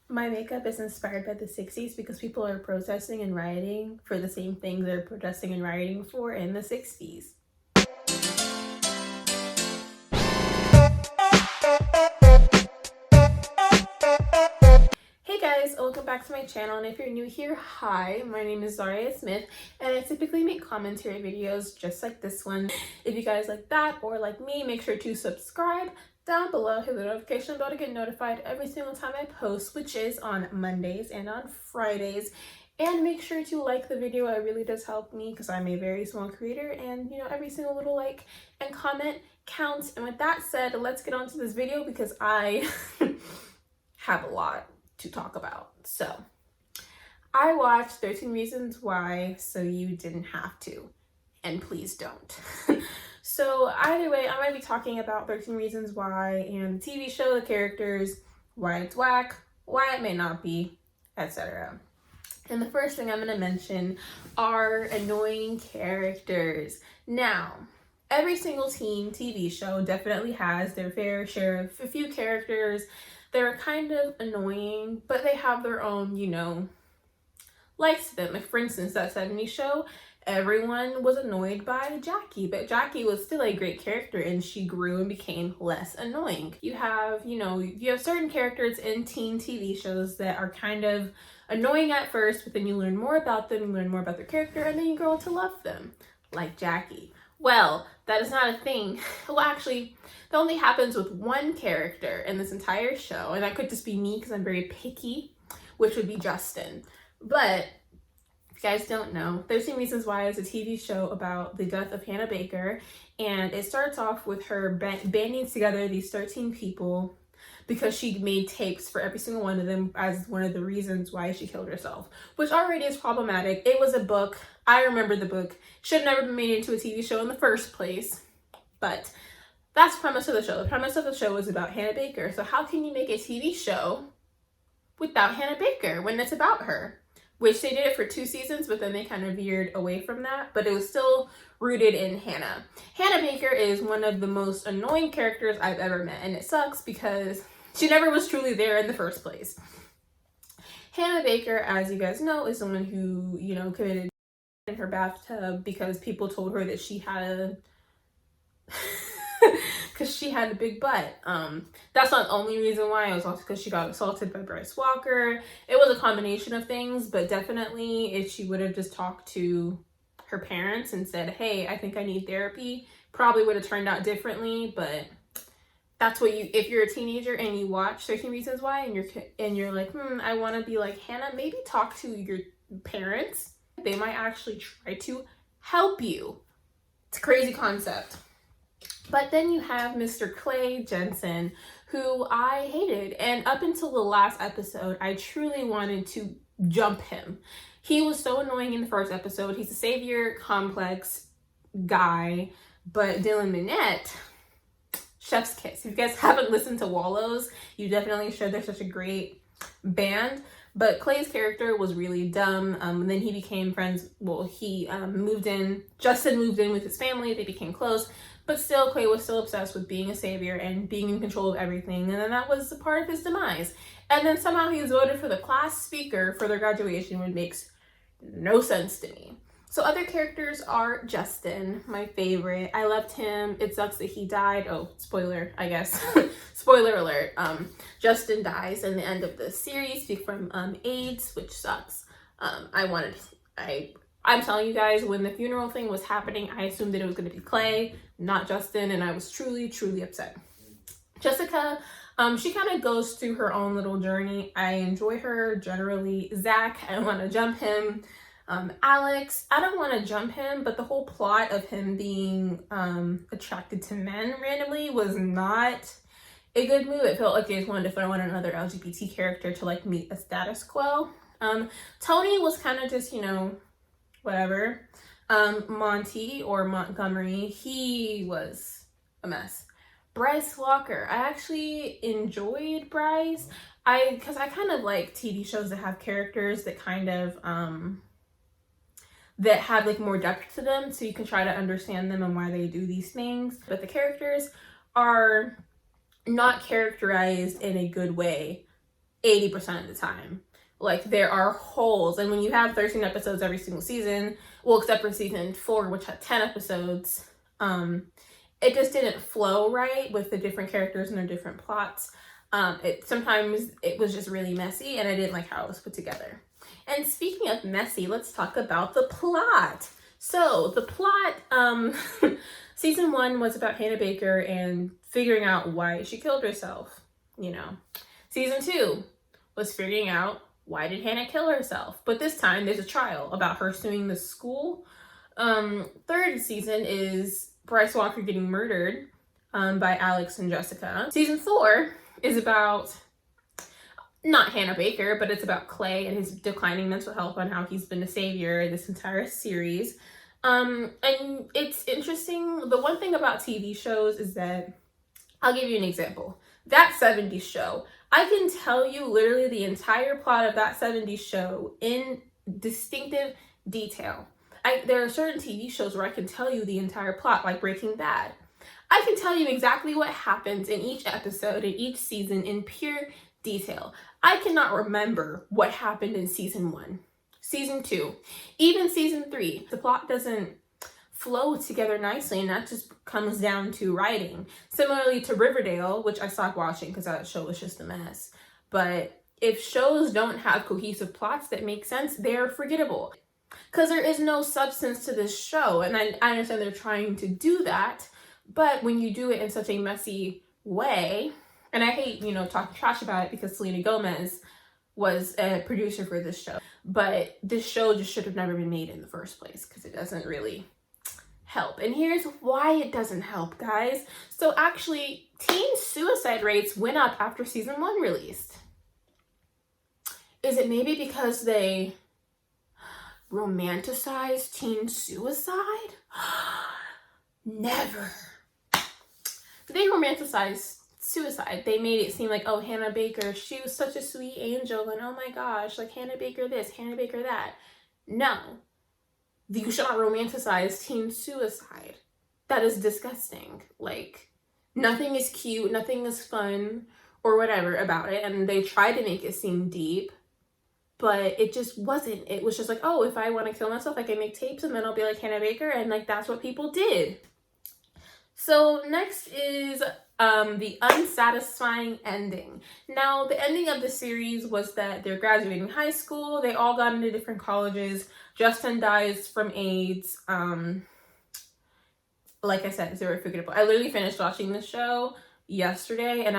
My makeup is inspired by the 60s because people are protesting and rioting for the same things they're protesting and rioting for in the 60s. Hey guys, welcome back to my channel, and if you're new here, hi, my name is Zhariya Smith, and I typically make commentary videos just like this one. If you guys like that or like me, make sure to subscribe down below, hit the notification bell to get notified every single time I post, which is on Mondays and on Fridays. And make sure to like the video. It really does help me because I'm a very small creator, and every single little like and comment counts. And with that said, let's get on to this video because I have a lot to talk about. So I watched 13 Reasons Why so you didn't have to, and please don't. So either way, I'm going to be talking about 13 Reasons Why and the TV show, the characters, why it's whack, why it may not be, etc. And the first thing I'm going to mention are annoying characters. Now, every single teen TV show definitely has their fair share of a few characters that are kind of annoying, but they have their own, likes to them. Like, for instance, that 70s show, everyone was annoyed by Jackie, but Jackie was still a great character and she grew and became less annoying. You have certain characters in teen TV shows that are kind of annoying at first, but then you learn more about them, you learn more about their character, and then you grow to love them, like Jackie. Well, that is not a thing. Well, actually, that only happens with one character in this entire show, and that could just be me because I'm very picky, which would be Justin. But if you guys don't know, 13 Reasons Why is a TV show about the death of Hannah Baker, and it starts off with her banding together these 13 people because she made tapes for every single one of them as one of the reasons why she killed herself, which already is problematic. It was a book. I remember the book. Should have never been made into a TV show in the first place, but that's the premise of the show. The premise of the show is about Hannah Baker. So how can you make a TV show without Hannah Baker when it's about her? Which they did it for 2 seasons, but then they kind of veered away from that. But it was still rooted in Hannah. Hannah Baker is one of the most annoying characters I've ever met. And it sucks because she never was truly there in the first place. Hannah Baker, as you guys know, is someone who, committed in her bathtub because people told her that she had because she had a big butt. That's not the only reason why. It was also because she got assaulted by Bryce Walker. It was a combination of things, but definitely if she would have just talked to her parents and said, hey, I think I need therapy, probably would have turned out differently. But that's what if you're a teenager and you watch 13 Reasons Why and you're like, I want to be like Hannah, maybe talk to your parents. They might actually try to help you. It's a crazy concept. But then you have Mr. Clay Jensen, who I hated. And up until the last episode, I truly wanted to jump him. He was so annoying in the first episode. He's a savior complex guy. But Dylan Minnette, chef's kiss. If you guys haven't listened to Wallows, you definitely should. They're such a great band. But Clay's character was really dumb. And then he became friends. Well, he moved in. Justin moved in with his family. They became close. But still, Clay was still obsessed with being a savior and being in control of everything. And then that was a part of his demise. And then somehow he was voted for the class speaker for their graduation, which makes no sense to me. So other characters are Justin, my favorite. I loved him. It sucks that he died. Oh, spoiler, I guess. Spoiler alert. Justin dies in the end of the series from AIDS, which sucks. I'm telling you guys, when the funeral thing was happening, I assumed that it was going to be Clay, not Justin, and I was truly, truly upset. Jessica, she kind of goes through her own little journey. I enjoy her generally. Zach, I don't want to jump him. Alex, I don't want to jump him, but the whole plot of him being attracted to men randomly was not a good move. It felt like they just wanted to throw in another LGBT character to like meet a status quo. Tony was kind of just, whatever. Monty or Montgomery, he was a mess. Bryce Walker, I actually enjoyed Bryce. Because I kind of like TV shows that have characters that kind of that have like more depth to them, so you can try to understand them and why they do these things. But the characters are not characterized in a good way 80% of the time. Like, there are holes, and when you have 13 episodes every single season, well, except for season 4, which had 10 episodes, it just didn't flow right with the different characters and their different plots. Sometimes it was just really messy, and I didn't like how it was put together. And speaking of messy, let's talk about the plot. So the plot, season 1 was about Hannah Baker and figuring out why she killed herself, you know. Season 2 was figuring out why did Hannah kill herself, but this time there's a trial about her suing the school. Third season is Bryce Walker getting murdered by Alex and Jessica. Season 4 is about not Hannah Baker, but it's about Clay and his declining mental health, on how he's been a savior this entire series. And it's interesting. The one thing about TV shows is that, I'll give you an example. That 70s show, I can tell you literally the entire plot of that 70s show in distinctive detail. There are certain TV shows where I can tell you the entire plot, like Breaking Bad. I can tell you exactly what happens in each episode, in each season, in pure detail. I cannot remember what happened in season 1, season 2, even season 3. The plot doesn't flow together nicely, and that just comes down to writing. Similarly to Riverdale, which I stopped watching because that show was just a mess. But if shows don't have cohesive plots that make sense, they're forgettable. Because there is no substance to this show, and I understand they're trying to do that, but when you do it in such a messy way, and I hate, talking trash about it because Selena Gomez was a producer for this show, but this show just should have never been made in the first place because it doesn't really help. And here's why it doesn't help, guys. So actually, teen suicide rates went up after season 1 released. Is it maybe because they romanticize teen suicide? Never. They romanticize suicide. They made it seem like, oh, Hannah Baker, she was such a sweet angel, and oh my gosh, like Hannah Baker this, Hannah Baker that. No. You should not romanticize teen suicide. That is disgusting. Like, nothing is cute, nothing is fun, or whatever about it, and they tried to make it seem deep, but it just wasn't. It was just like, oh, if I want to kill myself, I can make tapes and then I'll be like Hannah Baker, and like that's what people did. So next is the unsatisfying ending. Now, the ending of the series was that they're graduating high school. They all got into different colleges. Justin dies from AIDS. Like I said, it's very forgettable. I literally finished watching this show yesterday, and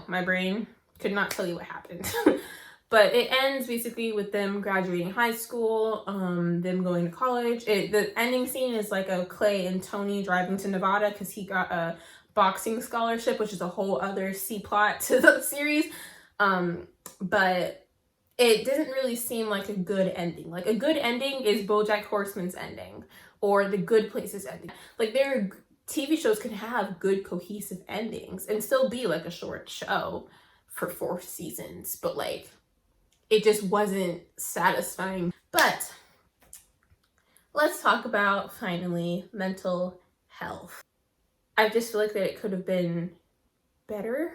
my brain could not tell you what happened. But it ends basically with them graduating high school, them going to college. The ending scene is like a Clay and Tony driving to Nevada because he got a boxing scholarship, which is a whole other C-plot to the series. But it didn't really seem like a good ending. Like, a good ending is BoJack Horseman's ending or The Good Place's ending. Like, TV shows can have good cohesive endings and still be like a short show for 4 seasons, but like, it just wasn't satisfying. But let's talk about, finally, mental health. I just feel like that it could have been better.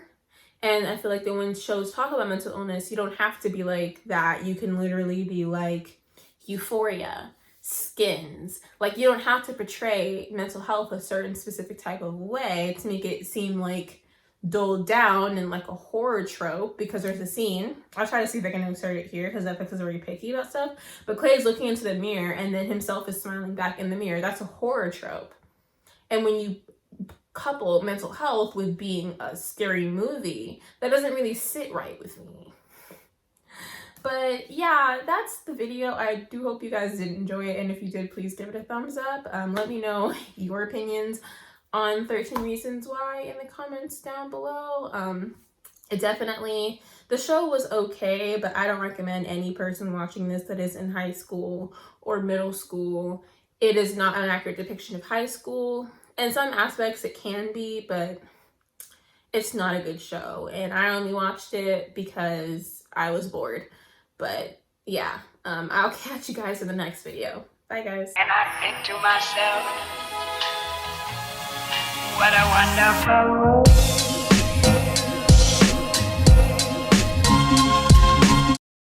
And I feel like that when shows talk about mental illness, you don't have to be like that. You can literally be like Euphoria, Skins. Like, you don't have to portray mental health a certain specific type of way to make it seem like dulled down and like a horror trope, because there's a scene, I'll try to see if I can insert it here because Netflix is already picky about stuff, but Clay is looking into the mirror and then himself is smiling back in the mirror. That's a horror trope. And when you couple mental health with being a scary movie, that doesn't really sit right with me. But yeah, that's the video. I do hope you guys did enjoy it, and if you did, please give it a thumbs up. Let me know your opinions on 13 Reasons Why in the comments down below. The show was okay, but I don't recommend any person watching this that is in high school or middle school. It is not an accurate depiction of high school. In some aspects it can be, but it's not a good show. And I only watched it because I was bored. But yeah, I'll catch you guys in the next video. Bye, guys. And I think to myself, what a wonderful world.